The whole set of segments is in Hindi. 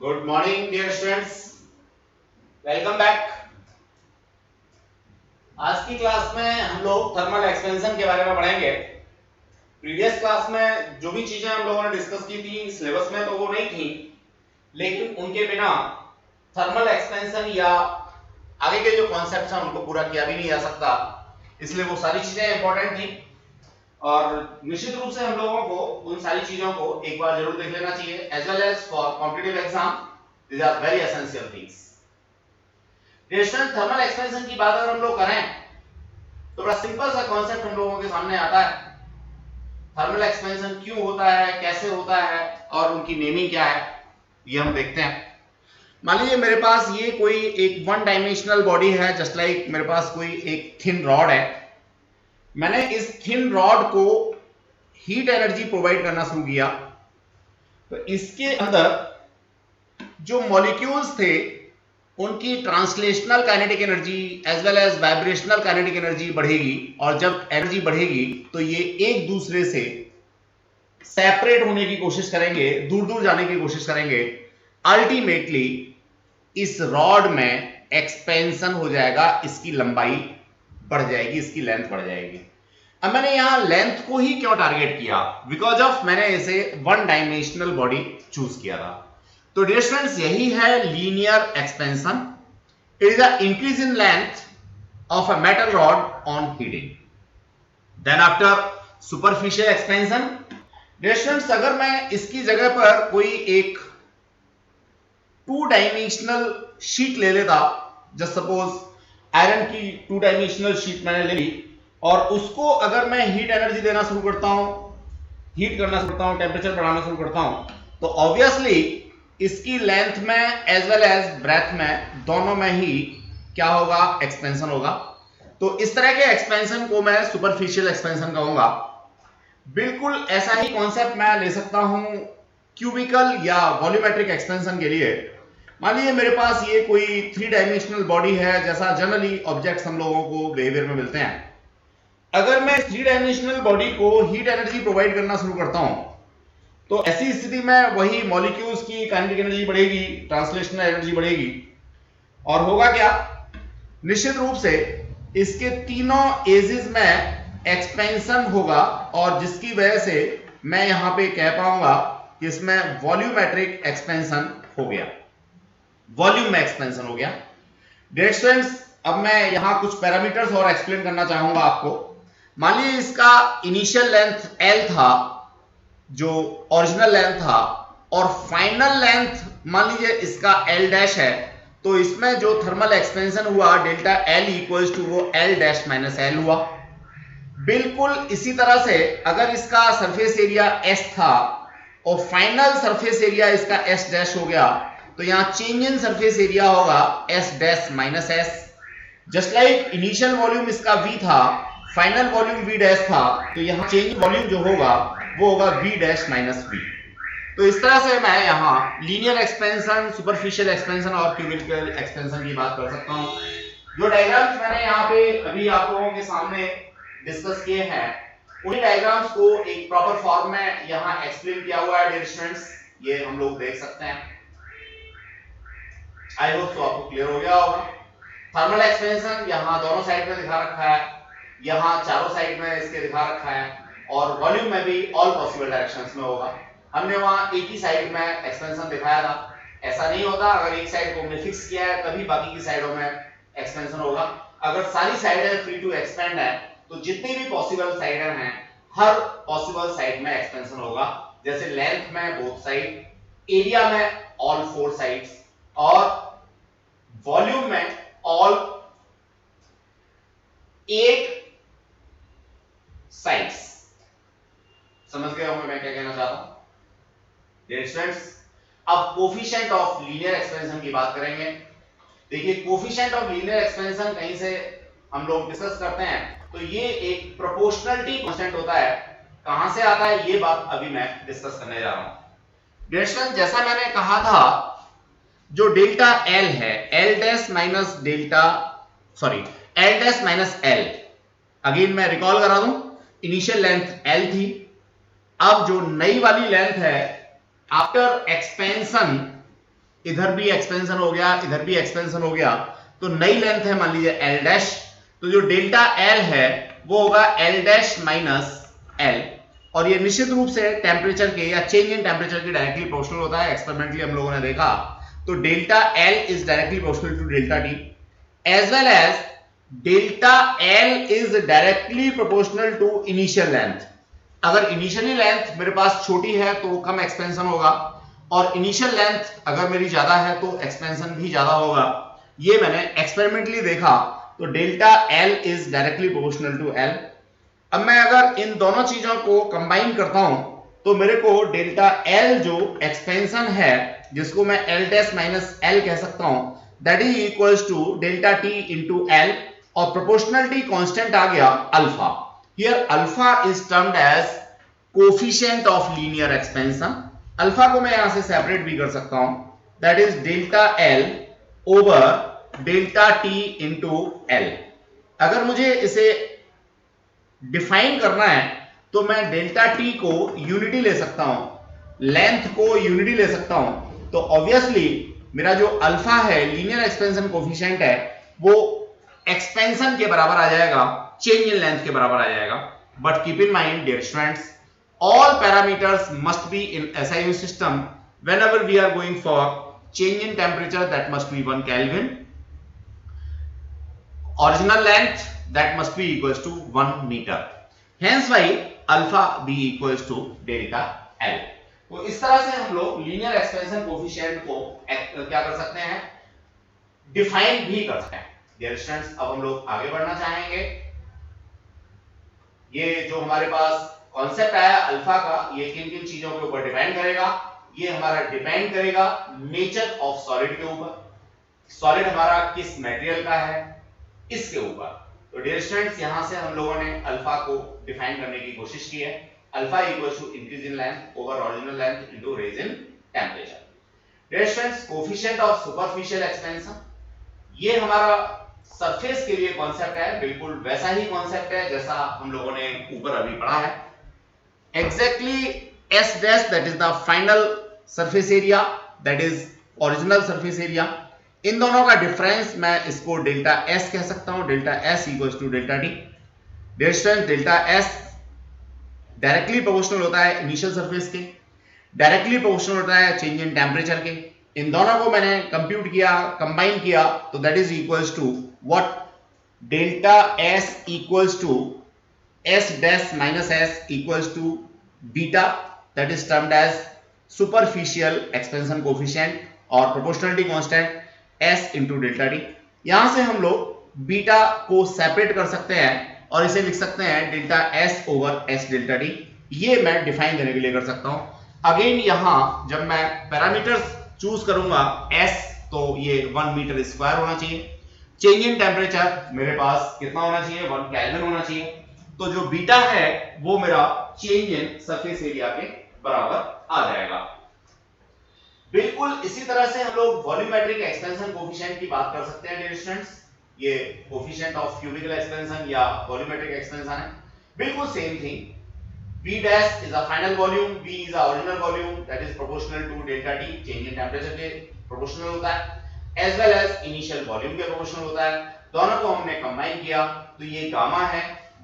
Good morning dear students, welcome back. आज की क्लास में हम लोग थर्मल एक्सपेंशन के बारे में पढ़ेंगे। प्रीवियस क्लास में जो भी चीजें हम लोगों ने डिस्कस की थी सिलेबस में तो वो नहीं थी, लेकिन उनके बिना थर्मल एक्सपेंशन या आगे के जो कॉन्सेप्ट्स हैं उनको पूरा किया भी नहीं जा सकता, इसलिए वो सारी चीजें इंपॉर्टेंट थी और निश्चित रूप से हम लोगों को उन सारी चीजों को एक बार जरूर देख लेना चाहिए as well as for competitive exam. These are very essential things. Thermal expansion की बात अगर हम लोग करें तो बड़ा सिंपल सा कॉन्सेप्ट हम लोगों के सामने आता है। थर्मल एक्सपेंशन क्यों होता है, कैसे होता है और उनकी नेमिंग क्या है, ये हम देखते हैं। मान लीजिए मेरे पास ये कोई एक वन डायमेंशनल बॉडी है, जस्ट लाइक मेरे पास कोई एक थिन रॉड है। मैंने इस थिन रॉड को हीट एनर्जी प्रोवाइड करना शुरू किया, तो इसके अंदर जो मॉलिक्यूल्स थे उनकी translational kinetic energy as well as vibrational kinetic energy बढ़ेगी, और जब एनर्जी बढ़ेगी तो ये एक दूसरे से सेपरेट होने की कोशिश करेंगे, दूर दूर जाने की कोशिश करेंगे। अल्टीमेटली इस रॉड में एक्सपेंशन हो जाएगा, इसकी लंबाई बढ़ जाएगी, इसकी लेंथ बढ़ जाएगी। अब मैंने यहां लेंथ को ही क्यों टारगेट किया, बिकॉज ऑफ मैंने इसे वन डायमेंशनल बॉडी चूज किया था। तो डियर स्टूडेंट्स, यही है linear expansion. It is a increase in length of a metal rod on heating. Then after superficial expansion, dear students, अगर मैं इसकी जगह पर कोई एक टू डायमेंशनल शीट ले लेता, जस्ट सपोज आयरन की टू डायमेंशनल शीट मैंने ले ली, और उसको अगर मैं हीट एनर्जी देना शुरू करता हूं, हीट करना शुरू करता हूं, टेम्परेचर बढ़ाना शुरू करता हूं, तो ऑब्वियसली इसकी लेंथ में एज वेल एज ब्रेथ में, दोनों में ही क्या होगा, एक्सपेंशन होगा। तो इस तरह के एक्सपेंशन को मैं सुपरफिशियल एक्सपेंशन कहूंगा। बिल्कुल ऐसा ही कॉन्सेप्ट मैं ले सकता हूं क्यूबिकल या वॉल्यूमेट्रिक एक्सपेंशन के लिए। मान लीजिए मेरे पास ये कोई थ्री डायमेंशनल बॉडी है, जैसा जनरली ऑब्जेक्ट्स हम लोगों को बिहेवियर में मिलते हैं। अगर मैं थ्री डायमेंशनल बॉडी को हीट एनर्जी प्रोवाइड करना शुरू करता हूं, तो ऐसी स्थिति में वही मॉलिक्यूल्स की काइनेटिक एनर्जी बढ़ेगी, ट्रांसलेशनल एनर्जी बढ़ेगी, और होगा क्या, निश्चित रूप से इसके तीनों एजेस में एक्सपेंशन होगा, और जिसकी वजह से मैं यहां पे कह पाऊंगा कि इसमें वॉल्यूमेट्रिक एक्सपेंशन हो गया, वॉल्यूम में एक्सपेंशन हो गया। डियर स्टूडेंट्स, अब मैं यहां कुछ पैरामीटर्स और एक्सप्लेन करना चाहूंगा आपको। मान लीजिए इसका इनिशियल लेंथ L था, जो ओरिजिनल लेंथ था, और फाइनल लेंथ मान लीजिए इसका L डैश है, तो इसमें जो थर्मल एक्सपेंशन हुआ डेल्टा L इक्वल्स टू वो L डैश माइनस L हुआ। बिल्कुल इसी तरह से अगर इसका सरफेस एरिया S था और फाइनल सरफेस एरिया इसका S डैश हो गया, तो यहां चेंज इन सरफेस एरिया होगा S dash minus S। Just like initial volume इसका V था, फाइनल वॉल्यूम V डैश था, तो यहां चेंज वॉल्यूम जो होगा वो होगा V डैश माइनस V। तो इस तरह से मैं यहां लीनियर एक्सपेंशन, सुपरफिशियल एक्सपेंशन और क्यूबिकल एक्सपेंशन की बात कर सकता हूं। जो डायग्राम्स मैंने यहां पे अभी आप लोगों के सामने डिस्कस किए हैं, उन्हीं डायग्राम्स को एक प्रॉपर फॉर्म में यहां एक्सप्लेन किया हुआ है डियर स्टूडेंट्स, ये हम लोग देख सकते हैं। आई होप तो आपको क्लियर हो गया होगा। थर्मल एक्सपेंशन यहां दोनों साइड में दिखा रखा है, यहां चारों साइड में इसके दिखा रखा है, और वॉल्यूम में भी ऑल पॉसिबल डायरेक्शंस में होगा। हमने वहां एक ही साइड में एक्सपेंशन दिखाया था। ऐसा नहीं होता, अगर एक साइड को हमने फिक्स किया है तभी बाकी की साइडों में एक्सपेंशन होगा। अगर सारी साइडें फ्री टू एक्सपेंड है, तो जितनी भी पॉसिबल साइडें हैं, हर पॉसिबल साइड में एक्सपेंशन होगा। जैसे लेंथ में बोथ साइड, एरिया में ऑल फोर साइड्स, और वॉल्यूम में ऑल 8 साइड्स। समझ गए होंगे मैं क्या कहना चाहता हूं डियर स्टूडेंट्स। अब कोफिशिएंट ऑफ लीनियर एक्सपेंशन की बात करेंगे। देखिए, कोफिशिएंट ऑफ लीनियर एक्सपेंशन कहीं से हम लोग डिस्कस करते हैं, तो ये एक प्रोपोर्शनलिटी कांस्टेंट होता है। कहां से आता है ये बात अभी मैं डिस्कस करने जा रहा हूं। डियर स्टूडेंट्स, जैसा मैंने कहा था, जो डेल्टा L है, L dash minus delta, sorry, L dash minus L, again मैं रिकॉल करा दूं, इनिशियल लेंथ L थी, अब जो नई वाली लेंथ है आफ्टर एक्सपेंशन इधर भी एक्सपेंशन हो गया, इधर भी एक्सपेंशन हो गया, तो नई लेंथ है मान लीजिए एल डैश, तो जो डेल्टा एल है वो होगा एल डैश माइनस एल, और ये निश्चित रूप से टेम्परेचर के या चेंज इन टेम्परेचर के डायरेक्टली प्रोपोर्शनल होता है। एक्सपेरिमेंटली हम लोगों ने देखा, तो delta L is directly proportional to delta T, as well as delta L is directly proportional to initial length. अगर इनिशियली लेंथ मेरे पास छोटी है तो कम एक्सपेंशन होगा, और इनिशियल लेंथ अगर मेरी ज्यादा है तो एक्सपेंशन भी ज्यादा होगा। ये मैंने एक्सपेरिमेंटली देखा, तो delta L is directly proportional to L. अब मैं अगर इन दोनों चीजों को कंबाइन करता हूं तो मेरे को डेल्टा एल जो एक्सपेंशन है, जिसको मैं एल डैश माइनस एल कह सकता हूं, that is equals to delta T into L, और प्रोपोर्शनलिटी कांस्टेंट आ गया alpha. Here alpha is termed as coefficient of linear expansion. Alpha को मैं यहां से सेपरेट भी कर सकता हूं, that is delta L over delta T into L. अगर मुझे इसे डिफाइन करना है तो मैं डेल्टा टी को यूनिटी ले सकता हूं, लेंथ को यूनिटी ले सकता हूं, तो ऑब्वियसली मेरा जो अल्फा है, लीनियर एक्सपेंशन कोफिशिएंट है, वो एक्सपेंशन के बराबर आ जाएगा, चेंज इन लेंथ के बराबर आ जाएगा। But keep in mind dear students, all parameters must be in SI system whenever we are going for change in temperature, that must be 1 Kelvin, original length that must be equals to 1 meter, hence why alpha b equals to delta L। तो इस तरह से हम लोग लीनियर एक्सपेंशन कोफिशिएंट को क्या कर सकते हैं, डिफाइन भी कर सकते हैं। डियर स्टूडेंट्स, अब हम लोग आगे बढ़ना चाहेंगे। ये जो हमारे पास कॉन्सेप्ट आया अल्फा का, ये किन किन चीजों के ऊपर डिपेंड करेगा, ये हमारा डिपेंड करेगा नेचर ऑफ सॉलिड के ऊपर, सॉलिड हमारा किस मटेरियल का है इसके ऊपर। तो डियर स्टूडेंट्स, यहां से हम लोगों ने अल्फा को डिफाइन करने की कोशिश की है। Alpha equals to increase in length over original length into raise in temperature. Dear students, coefficient of superficial expansion, ये हमारा सरफेस के लिए कॉन्सेप्ट है, बिल्कुल वैसा ही कॉन्सेप्ट है जैसा हम लोगों ने ऊपर अभी पढ़ा है। Exactly S dash, that is the final surface area, that is original surface area। इन दोनों का डिफरेंस मैं इसको डेल्टा S कह सकता हूं, delta S equals to delta T। Dear student, delta S directly proportional होता है इनिशियल सरफेस के, डायरेक्टली प्रोपोर्शनल होता है चेंज इन टेम्परेचर के। इन दोनों को मैंने कंप्यूट किया, कंबाइन किया, तो that is equals to what, delta S equals to S dash minus S equals to beta, that is termed as superficial expansion coefficient और proportionality constant S into delta T। यहां से हम लोग बीटा को सेपरेट कर सकते हैं और इसे लिख सकते हैं delta S over S delta T। ये मैं डिफाइन देने के लिए कर सकता हूं। अगेन यहां जब मैं पैरामीटर्स चूज करूंगा S, तो ये 1 मीटर स्क्वायर होना चाहिए। चेंज इन टेम्परेचर मेरे पास कितना होना चाहिए, 1 केल्विन होना चाहिए। तो जो बीटा है वो मेरा चेंज इन सरफेस एरिया के बराबर आ जाएगा। बिल्कुल इसी तरह से हम लोग वॉल्यूमेट्रिक एक्सपेंशन कोफिशिएंट की बात कर सकते हैं डियर स्टूडेंट्स। ये कोफिशिएंट ऑफ क्यूबिकल एक्सपेंशन या वॉल्यूमेट्रिक एक्सपेंशन है, बिल्कुल same thing. V dash is a final volume, V is a original volume, that is proportional to delta T, change in temperature के proportional होता है, as well as initial volume के proportional होता है। दोनों को हमने कंबाइन किया तो ये गामा है।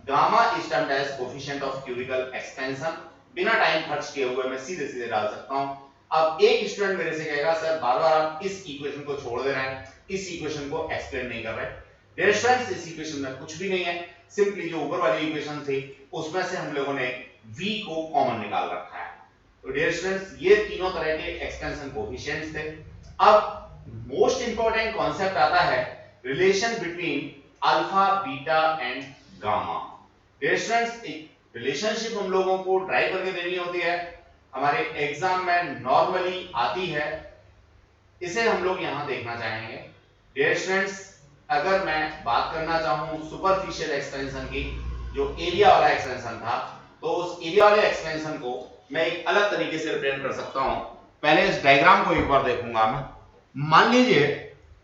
Gamma is termed as coefficient of cubical expansion। बिना टाइम खर्च किए हुए मैं सीधे सीधे डाल सकता हूं। अब एक स्टूडेंट मेरे से कहेगा सर बार बार आप इस इक्वेशन को छोड़ दे रहे हैं, इस इक्वेशन को एक्सप्लेन नहीं कर रहे। डियर स्टूडेंट्स, इस इक्वेशन में कुछ भी नहीं है, सिंपली जो ऊपर वाली इक्वेशन थी उसमें से हम लोगों ने v को कॉमन निकाल रखा है। तो डियर स्टूडेंट्स, ये तीनों तरह के एक्सपेंशन कोफिशिएंट्स थे। अब मोस्ट इंपॉर्टेंट कॉन्सेप्ट आता है relation between alpha, beta and gamma. Dear students, एक रिलेशनशिप हम लोगों को ड्राइव करके देनी होती है, हमारे एग्जाम में नॉर्मली आती है, इसे हम लोग यहां देखना चाहेंगे। डियर स्टूडेंट्स, अगर मैं बात करना चाहूं सुपरफिशियल एक्सपेंशन की, जो एरिया वाला एक्सपेंशन था, तो उस एरिया वाले एक्सपेंशन को मैं एक अलग तरीके से रिप्रेजेंट कर सकता हूं। पहले इस डायग्राम को एक बार देखूंगा मैं। मान लीजिए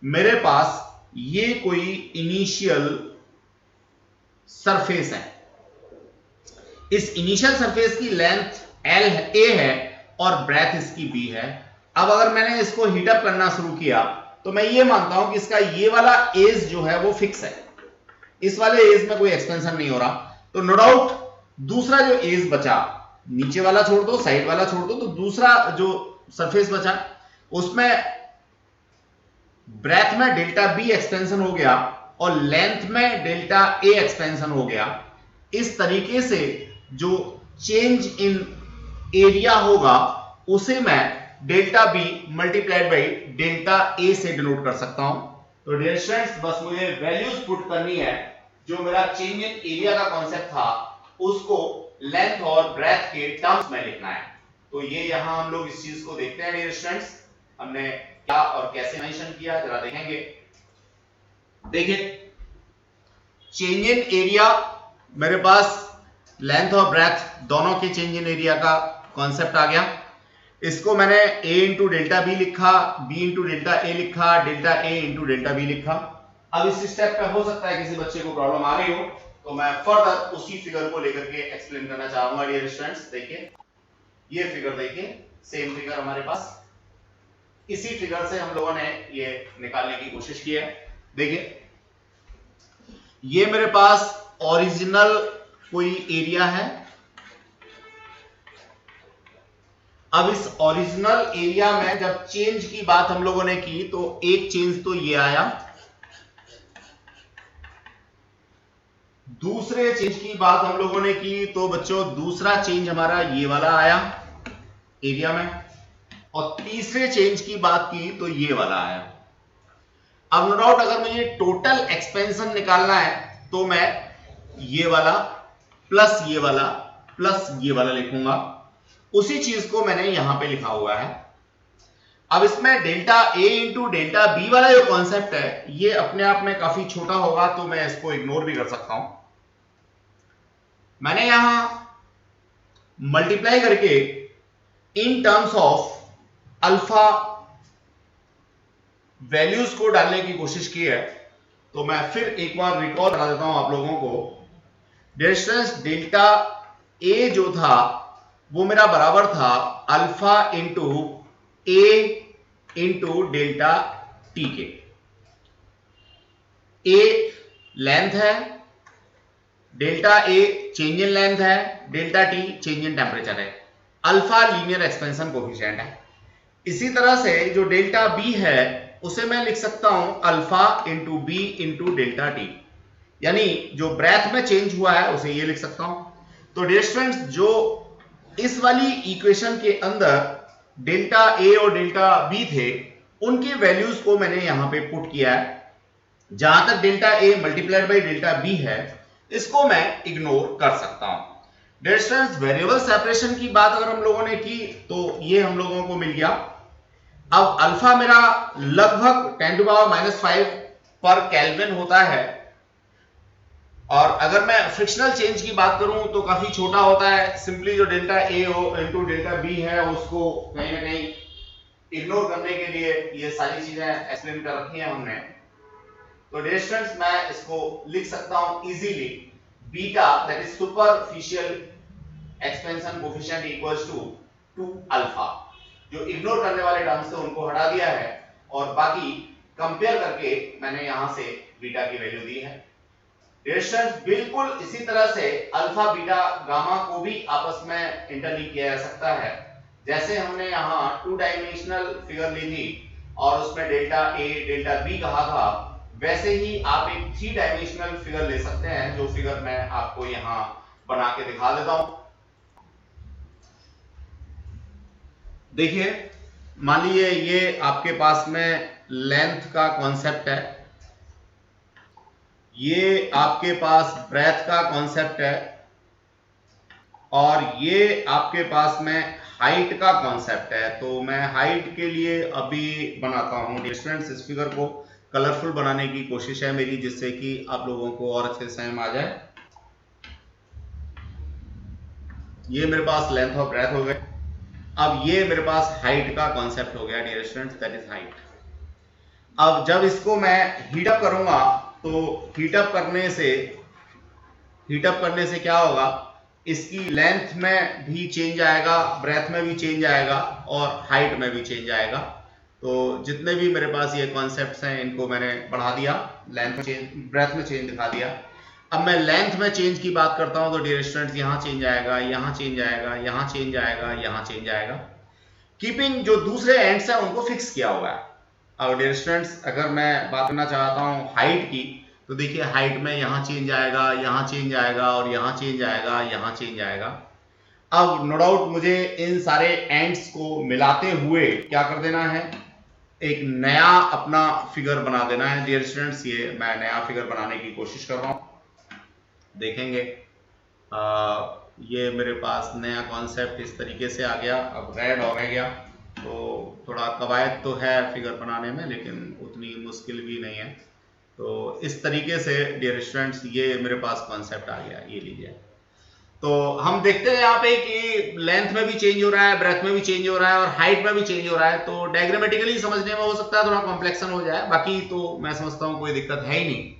मेरे पास ये कोई इनिशियल सरफेस है, इस इनिशियल सरफेस की लेंथ L A है और ब्रेथ इसकी B है, अब अगर मैंने इसको हीटअप करना शुरू किया तो मैं ये मानता हूं कि इसका ये वाला एज जो है वो फिक्स है, इस वाले एज में कोई एक्सपेंशन नहीं हो रहा। तो नो डाउट दूसरा जो एज बचा, नीचे वाला छोड़ दो, साइड वाला छोड़ दो, तो दूसरा जो सरफेस बचा उसमें ब्रेथ में डेल्टा बी एक्सपेंशन हो गया और लेंथ में डेल्टा ए एक्सपेंशन हो गया। इस तरीके से जो चेंज इन एरिया होगा उसे मैं delta B multiplied by delta A से डिनोट कर सकता हूं। तो डियर स्टूडेंट्स, बस मुझे वैल्यूज पुट करनी है। जो मेरा चेंज इन एरिया का कॉन्सेप्ट था उसको लेंथ और ब्रेथ के टर्म्स में लिखना है। तो ये यहां हम लोग इस चीज को देखते हैं डियर स्टूडेंट्स, हमने क्या और कैसे मेंशन किया जरा देखेंगे। देखिए, चेंज इन एरिया मेरे पास लेंथ और ब्रेथ दोनों के चेंज इन एरिया का कॉन्सेप्ट आ गया। इसको मैंने a इंटू डेल्टा बी लिखा, b इंटू डेल्टा ए लिखा, delta a into delta B लिखा। अब इस स्टेप पे हो सकता है किसी बच्चे को प्रॉब्लम आ रही हो, तो मैं फर्दर उसी फिगर को लेकर के एक्सप्लेन करना चाहूंगा डियर स्टूडेंट्स। देखिए ये फिगर, देखिए सेम फिगर हमारे पास, इसी फिगर से हम लोगों ने ये निकालने की कोशिश की है। देखिए ये मेरे पास ओरिजिनल कोई एरिया है। अब इस ओरिजिनल एरिया में जब चेंज की बात हम लोगों ने की तो एक चेंज तो ये आया, दूसरे चेंज की बात हम लोगों ने की तो बच्चों दूसरा चेंज हमारा ये वाला आया एरिया में, और तीसरे चेंज की बात की तो ये वाला आया। अब नो डाउट अगर मुझे टोटल एक्सपेंशन निकालना है तो मैं ये वाला प्लस ये वाला प्लस ये वाला लिखूंगा। उसी चीज को मैंने यहां पे लिखा हुआ है। अब इसमें delta A into delta B वाला जो कॉन्सेप्ट है ये अपने आप में काफी छोटा होगा, तो मैं इसको इग्नोर भी कर सकता हूं। मैंने यहां मल्टीप्लाई करके in terms of alpha values को डालने की कोशिश की है। तो मैं फिर एक बार रिकॉल करा देता हूं आप लोगों को। डिस्टेंस डेल्टा ए जो था वो मेरा बराबर था alpha into A into delta T के। ए लेंथ है, delta A change in length है, delta T change in temperature है, अल्फा लीनियर एक्सपेंशन कोफिशिएंट है। इसी तरह से जो डेल्टा बी है उसे मैं लिख सकता हूं alpha into B into delta T, यानी जो ब्रेथ में चेंज हुआ है उसे ये लिख सकता हूं। तो डियर स्टूडेंट्स, जो इस वाली इक्वेशन के अंदर डेल्टा ए और डेल्टा बी थे उनके वैल्यूज को मैंने यहां पे पुट किया है। जहां तक delta A multiplied by delta B है इसको मैं इग्नोर कर सकता हूं। डियर स्टूडेंट्स, वेरिएबल सेपरेशन की बात अगर हम लोगों ने की तो ये हम लोगों को मिल गया। अब अल्फा मेरा लगभग 10⁻⁵ पर केल्विन होता है, और अगर मैं फ्रिक्शनल चेंज की बात करूं तो काफी छोटा होता है। सिंपली जो delta A into delta B है उसको कहीं ना कहीं इग्नोर करने के लिए ये सारी चीजें एक्सप्लेन कर रखी हैं हमने। तो डियर स्टूडेंट्स, मैं इसको लिख सकता हूं easily, beta that is superficial expansion coefficient equals to 2 alpha. जो इग्नोर करने वाले टर्म्स थे उनको हटा दिया है और बाकी कंपेयर करके मैंने यहां से बीटा की वैल्यू दी है। डियर स्टूडेंट्स, बिल्कुल इसी तरह से अल्फा बीटा गामा को भी आपस में इंटरलिंक किया जा सकता है। जैसे हमने यहाँ 2 डायमेंशनल फिगर ली थी और उसमें डेल्टा ए डेल्टा बी कहा था, वैसे ही आप एक 3 डायमेंशनल फिगर ले सकते हैं, जो फिगर मैं आपको यहाँ बना के दिखा देता हूं। देखिए, मान लीजिए ये आपके पास में लेंथ का कॉन्सेप्ट है, ये आपके पास ब्रेथ का कॉन्सेप्ट है, और ये आपके पास में हाइट का कॉन्सेप्ट है। तो मैं हाइट के लिए अभी बनाता हूं। स्टूडेंट्स, इस फिगर को कलरफुल बनाने की कोशिश है मेरी, जिससे कि आप लोगों को और अच्छे से समझ आ जाए। ये मेरे पास लेंथ और ब्रेथ हो गए। अब ये मेरे पास हाइट का कॉन्सेप्ट हो गया dear students, that is height. अब जब इसको मैं हीटअप करूंगा तो हीटअप करने से क्या होगा, इसकी लेंथ में भी चेंज आएगा, ब्रेथ में भी चेंज आएगा और हाइट में भी चेंज आएगा। तो जितने भी मेरे पास ये कॉन्सेप्ट्स हैं इनको मैंने बढ़ा दिया, लेंथ में चेंज, ब्रेथ में चेंज दिखा दिया। अब मैं लेंथ में चेंज की बात करता हूं तो डियर स्टूडेंट्स यहाँ चेंज आएगा, यहाँ चेंज आएगा, यहाँ चेंज आएगा, यहाँ चेंज आएगा। कीपिंग जो दूसरे एंड्स हैं उनको फिक्स किया हुआ है। अब डियर स्टूडेंट्स अगर मैं बात करना चाहता हूँ हाइट की, तो देखिए हाइट में यहाँ चेंज आएगा, यहाँ चेंज आएगा और यहाँ चेंज आएगा, यहाँ चेंज आएगा। अब नो डाउट मुझे इन सारे एंड्स को मिलाते हुए क्या कर देना है, एक नया अपना फिगर बना देना है। डियर स्टूडेंट्स ये मैं नया फिगर बनाने की कोशिश कर रहा हूं, देखेंगे ये मेरे पास नया कॉन्सेप्ट इस तरीके से आ गया। अब रेड हो गया, तो थोड़ा कवायद तो है फिगर बनाने में लेकिन उतनी मुश्किल भी नहीं है। तो इस तरीके से डियर स्टूडेंट्स ये मेरे पास कॉन्सेप्ट आ गया, ये लीजिए। तो हम देखते हैं यहाँ पे कि लेंथ में भी चेंज हो रहा है, ब्रेथ में भी चेंज हो रहा है और हाइट में भी चेंज हो रहा है। तो डायग्रामेटिकली समझने में हो सकता है थोड़ा कॉम्प्लेक्सन हो जाए, बाकी तो मैं समझता हूँ कोई दिक्कत है ही नहीं।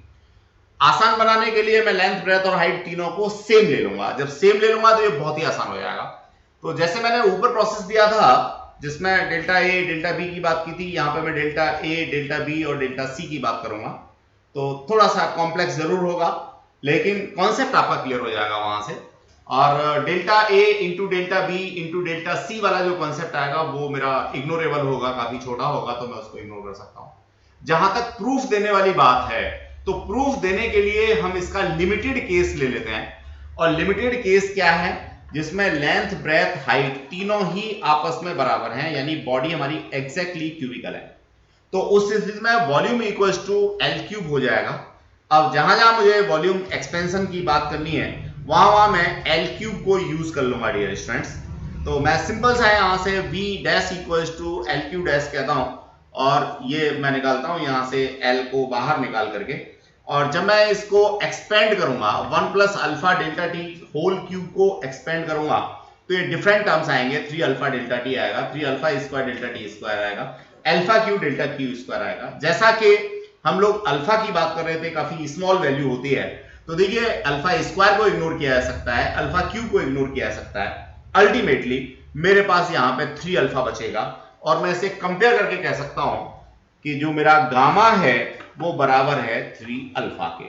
आसान बनाने के लिए मैं लेंथ, ब्रेथ और हाइट तीनों को सेम ले लूंगा। जब सेम ले लूंगा तो ये बहुत ही आसान हो जाएगा। तो जैसे मैंने ऊपर प्रोसेस दिया था जिसमें डेल्टा ए डेल्टा बी की बात की थी, यहाँ पे मैं डेल्टा ए डेल्टा बी और डेल्टा सी की बात करूंगा। तो थोड़ा सा कॉम्प्लेक्स जरूर होगा लेकिन कॉन्सेप्ट आपका क्लियर हो जाएगा वहां से। और delta A into delta B into delta C वाला जो कॉन्सेप्ट आएगा वो मेरा इग्नोरेबल होगा, काफी छोटा होगा, तो मैं उसको इग्नोर कर सकता हूं। जहां तक प्रूफ देने वाली बात है, तो प्रूफ देने के लिए हम इसका लिमिटेड केस ले लेते हैं। और लिमिटेड केस क्या है, जिसमें लेंथ, ब्रेथ, हाइट तीनों ही आपस में बराबर हैं, यानी बॉडी हमारी एग्जैक्टली क्यूबिकल है। तो उस स्थिति में volume equals to L cube हो जाएगा। अब जहां जहां मुझे वॉल्यूम एक्सपेंशन की बात करनी है वहां वहां मैं एल क्यूब को यूज कर लूंगा डियर स्टूडेंट्स। तो मैं सिंपल सा यहां से v dash equals to L cube dash कहता हूं और ये मैं निकालता हूं यहां से l को बाहर निकाल करके। और जब मैं इसको एक्सपेंड करूंगा 1 plus alpha delta T whole cube को एक्सपेंड करूंगा तो ये डिफरेंट टर्म्स आएंगे। 3 अल्फा डेल्टा टी आएगा, 3 alpha square delta T square आएगा, alpha Q delta Q square आएगा। जैसा कि हम लोग अल्फा की बात कर रहे थे, काफी स्मॉल वैल्यू होती है, तो देखिए अल्फा स्क्वायर को इग्नोर किया जा सकता है, अल्फा क्यू को इग्नोर किया जा सकता है। अल्टीमेटली मेरे पास यहाँ पे 3 अल्फा बचेगा और मैं इसे कंपेयर करके कह सकता हूं कि जो मेरा गामा है वो बराबर है 3 अल्फा के।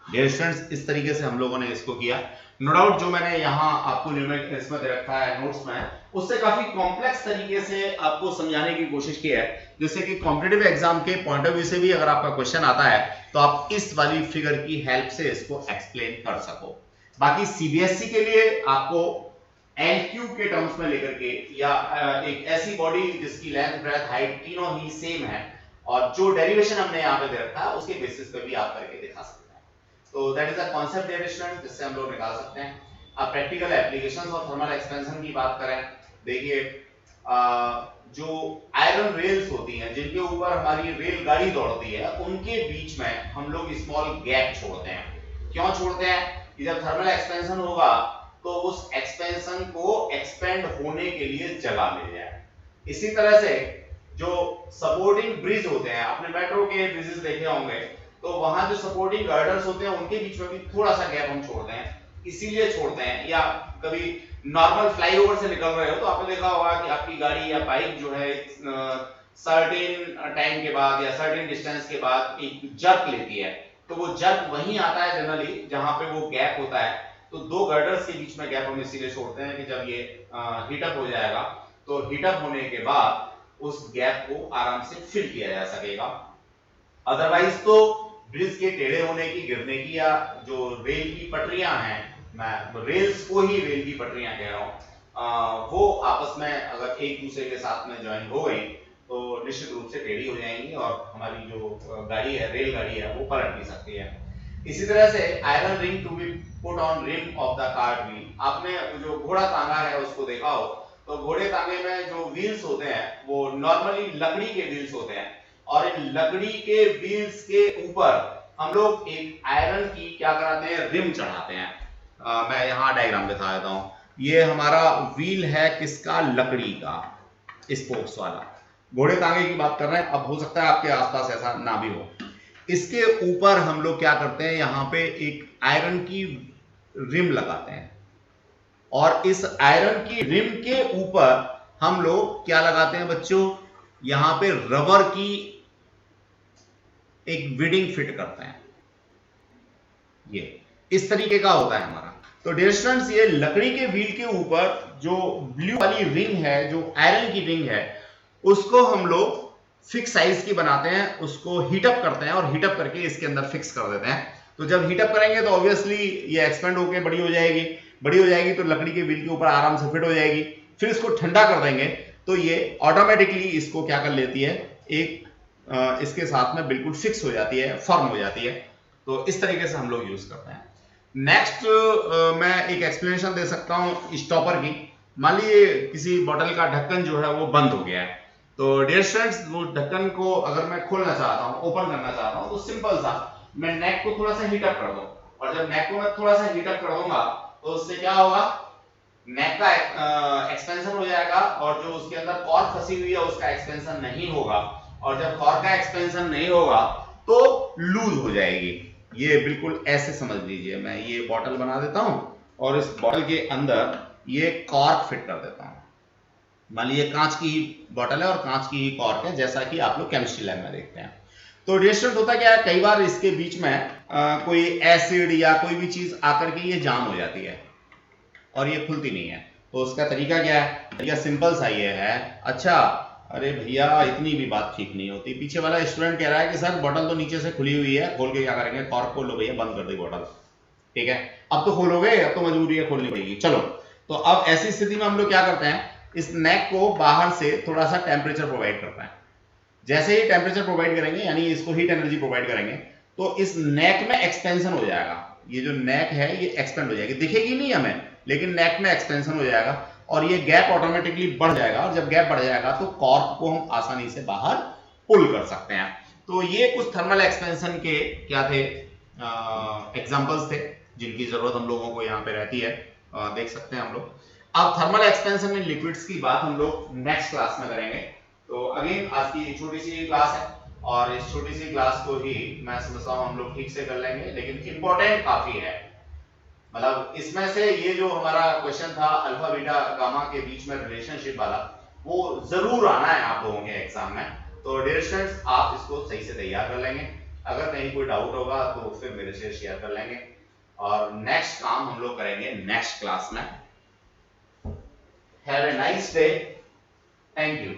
डियर स्टूडेंट्स इस तरीके से हम लोगों ने इसको किया। नो डाउट जो मैंने यहाँ आपको इसमें दे रखा है नोट्स में, उससे काफी कॉम्प्लेक्स तरीके से आपको समझाने की कोशिश की है, जिससे कि कॉम्पिटिटिव एग्जाम के पॉइंट ऑफ व्यू से भी अगर आपका क्वेश्चन आता है तो आप इस वाली फिगर की हेल्प से इसको एक्सप्लेन कर सको। बाकी सीबीएसई के लिए आपको एल क्यूब के टर्म्स में लेकर के या एक ऐसी बॉडी जिसकी लेंथ, ब्रेथ, हाइट तीनों ही सेम है और जो डेरिवेशन हमने यहाँ पे दे रखा है उसके बेसिस पे भी आप करके दिखा सकते हैं। तो that is a concept dear student, जिससे हम लोग निकाल सकते हैं। अब practical applications of thermal expansion की बात करें, देखिए जो आयरन रेल्स होती हैं जिनके ऊपर हमारी रेलगाड़ी दौड़ती है, उनके बीच में हम लोग स्मॉल गैप छोड़ते हैं। क्यों छोड़ते हैं कि जब थर्मल एक्सपेंशन होगा तो उस एक्सपेंशन को एक्सपेंड होने के लिए जगह मिल जाए। इसी तरह से जो सपोर्टिंग ब्रिज होते हैं, आपने मेट्रो के ब्रिजेस देखे होंगे, तो वहां जो सपोर्टिंग गर्डर्स होते हैं उनके बीच में भी थोड़ा सा गैप हम छोड़ते हैं, इसीलिए छोड़ते हैं। या कभी नॉर्मल फ्लाईओवर से निकल रहे हो तो आपने देखा होगा कि आपकी गाड़ी या बाइक जो है सर्टेन टाइम के बाद या सर्टेन डिस्टेंस के बाद एक जर्क लेती है, तो वो जर्क वहीं आता है जनरली जहां पे वो गैप होता है। तो दो गर्डर्स के बीच में गैप हम इसीलिए छोड़ते हैं कि जब ये हीटअप हो जाएगा तो हीटअप होने के बाद उस गैप को आराम से फिल किया जा सकेगा। अदरवाइज तो ब्रिज के टेढ़े होने की, गिरने की, या जो रेल की पटरियां हैं, मैं रेल्स को ही रेल की पटरियां कह रहा हूं, वो आपस में अगर एक दूसरे के साथ में ज्वाइन हो गई तो निश्चित रूप से टेढ़ी हो जाएंगी और हमारी जो गाड़ी है, रेलगाड़ी है, वो पलट भी सकती है। इसी तरह से iron ring to be put on rim of the cart wheel, आपने जो घोड़ा तांगा है उसको देखा हो, तो घोड़े तांगे में जो व्हील्स होते हैं वो नॉर्मली लकड़ी के व्हील्स होते हैं और इन लकड़ी के व्हील्स के ऊपर हम लोग एक आयरन की क्या कराते हैं, रिम चढ़ाते हैं। मैं यहाँ डायग्राम दिखा देता हूँ। ये हमारा व्हील है किसका, लकड़ी का, स्पोक्स वाला। घोड़े तांगे की बात कर रहे हैं, अब हो सकता है आपके आसपास ऐसा ना भी हो। इसके ऊपर हम लोग क्या करते हैं, यहाँ पे एक आयरन की रिम लगाते हैं। और इस आयरन की रिम के ऊपर हम लोग क्या लगाते हैं बच्चों, यहां पे रबर की एक विडिंग फिट करते हैं। ये इस तरीके का होता है हमारा। तो डियर स्टूडेंट्स, ये लकड़ी के व्हील के ऊपर जो ब्लू वाली रिंग है, जो आयरन की रिंग है, उसको हम लोग फिक्स साइज की बनाते हैं, उसको हीटअप करते हैं और हीटअप करके इसके अंदर फिक्स कर देते हैं। तो जब हीटअप करेंगे तो ऑब्वियसली ये एक्सपेंड होकर बड़ी हो जाएगी, बड़ी हो जाएगी तो लकड़ी के व्हील के ऊपर आराम से फिट हो जाएगी। फिर इसको ठंडा कर देंगे तो ये ऑटोमेटिकली इसको क्या कर लेती है, एक इसके साथ में बिल्कुल फिक्स हो जाती है, फर्म हो जाती है। तो इस तरीके से हम लोग यूज करते हैं। नेक्स्ट मैं एक एक्सप्लेनेशन दे सकता हूं स्टॉपर की। मान लीजिए किसी बॉटल का ढक्कन जो है वो बंद हो गया है, तो डियर स्टूडेंट्स वो ढक्कन को अगर मैं खोलना चाहता हूं, ओपन करना चाहता हूं, तो सिंपल सा मैं नेक को थोड़ा सा हीटअप कर दूं, और जब नेक को मैं थोड़ा सा हीटअप कर दूंगा तो उससे क्या होगा, नेक का एक्सपेंशन हो जाएगा, और जो उसके अंदर कॉर्क फंसी हुई है उसका एक्सपेंशन नहीं होगा, और जब कॉर्क का एक्सपेंशन नहीं होगा तो लूज हो जाएगी। ये बिल्कुल ऐसे समझ लीजिए, मैं ये बॉटल बना देता हूं और इस बॉटल के अंदर ये कॉर्क फिट कर देता हूं। मान लीजिए कांच की ही बॉटल है और कांच की ही कॉर्क है, जैसा कि आप लोग केमिस्ट्री लैब में देखते हैं। तो रिएक्शन होता क्या है, कई बार इसके बीच में कोई एसिड या कोई भी चीज आकर के ये जाम हो जाती है और ये खुलती नहीं है। तो उसका तरीका क्या है, तरीका सिंपल सा ये है। अच्छा, अरे भैया इतनी भी बात ठीक नहीं होती। पीछे वाला स्टूडेंट कह रहा है कि सर बॉटल तो नीचे से खुली हुई है, खोल के क्या करेंगे, कॉर्क खोल लो भैया, बंद कर दे बॉटल। ठीक है, अब तो खोलोगे, अब तो मजबूरी है, खोलनी पड़ेगी। चलो, तो अब ऐसी स्थिति में हम लोग क्या करते हैं, इस नेक को बाहर से थोड़ा सा टेम्परेचर प्रोवाइड करते हैं। जैसे ही टेम्परेचर प्रोवाइड करेंगे, यानी इसको हीट एनर्जी प्रोवाइड करेंगे, तो इस नेक में एक्सपेंशन हो जाएगा। ये जो नेक है ये एक्सपेंड हो जाएगी, दिखेगी नहीं हमें, लेकिन नेक में एक्सपेंशन हो जाएगा और ये गैप ऑटोमेटिकली बढ़ जाएगा, और जब गैप बढ़ जाएगा तो कॉर्क को हम आसानी से बाहर पुल कर सकते हैं। तो ये कुछ थर्मल एक्सपेंशन के क्या थे, एग्जांपल्स थे जिनकी जरूरत हम लोगों को यहाँ पे रहती है, देख सकते हैं हम लोग। अब थर्मल एक्सपेंशन इन लिक्विड्स की बात हम लोग नेक्स्ट क्लास में करेंगे। तो अगेन आज की छोटी सी क्लास है, और इस छोटी सी क्लास को ही मैं समझता हूँ हम लोग ठीक से कर लेंगे, लेकिन इंपॉर्टेंट काफी है। मतलब इसमें से ये जो हमारा क्वेश्चन था अल्फा बीटा गामा के बीच में रिलेशनशिप वाला, वो जरूर आना है आप लोगों के एग्जाम में। तो डियर स्टूडेंट्स, आप इसको सही से तैयार कर लेंगे। अगर कहीं कोई डाउट होगा तो फिर मेरे से शेयर कर लेंगे, और नेक्स्ट काम हम लोग करेंगे नेक्स्ट क्लास में। Have a nice day, thank you.